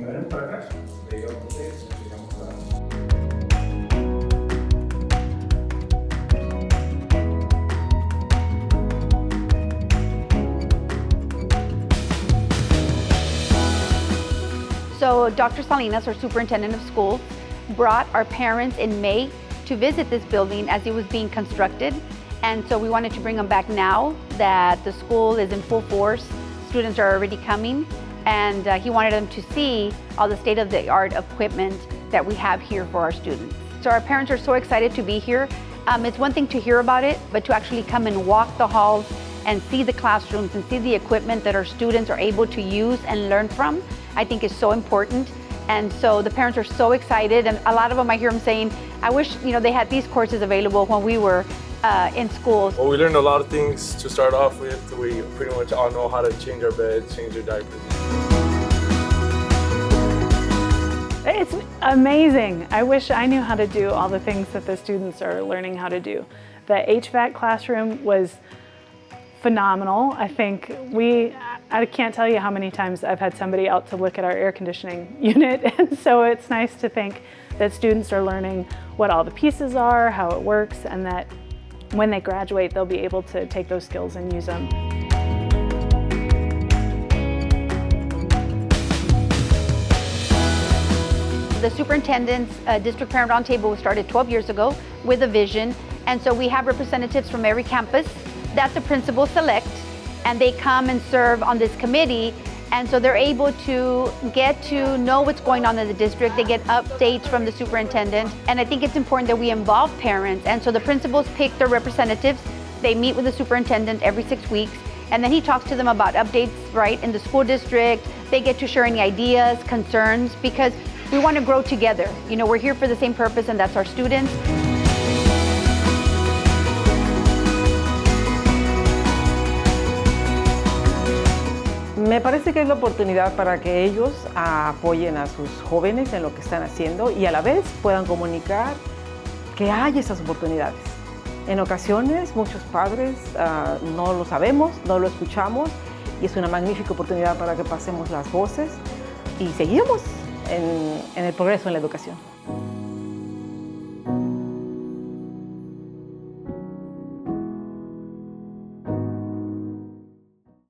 caminaremos para atrás. Digamos ustedes, sigamos para adelante. So Dr. Salinas, our superintendent of schools, brought our parents in May to visit this building as it was being constructed. And so we wanted to bring them back now that the school is in full force. Students are already coming, and he wanted them to see all the state-of-the-art equipment that we have here for our students. So our parents are so excited to be here. It's one thing to hear about it, but to actually come and walk the halls and see the classrooms and see the equipment that our students are able to use and learn from, I think is so important. And so the parents are so excited, and a lot of them, I hear them saying, I wish they had these courses available when we were in schools. Well, we learned a lot of things to start off with. We pretty much all know how to change our beds, change our diapers. It's amazing. I wish I knew how to do all the things that the students are learning how to do. The HVAC Classroom was phenomenal. I think I can't tell you how many times I've had somebody out to look at our air conditioning unit, and so it's nice to think that students are learning what all the pieces are, how it works, and that when they graduate, they'll be able to take those skills and use them. The superintendent's district parent roundtable was started 12 years ago with a vision, and so we have representatives from every campus that the principals select, and they come and serve on this committee, and so they're able to get to know what's going on in the district. They get updates from the superintendent, and I think it's important that we involve parents, and so the principals pick their representatives. They meet with the superintendent every 6 weeks, and then he talks to them about updates right in the school district. They get to share any ideas, concerns, because we want to grow together. We're here for the same purpose, and that's our students. Me parece que es la oportunidad para que ellos apoyen a sus jóvenes en lo que están haciendo y a la vez puedan comunicar que hay esas oportunidades. En ocasiones muchos padres no lo sabemos, no lo escuchamos, y es una magnífica oportunidad para que pasemos las voces y seguimos en el progreso en la educación.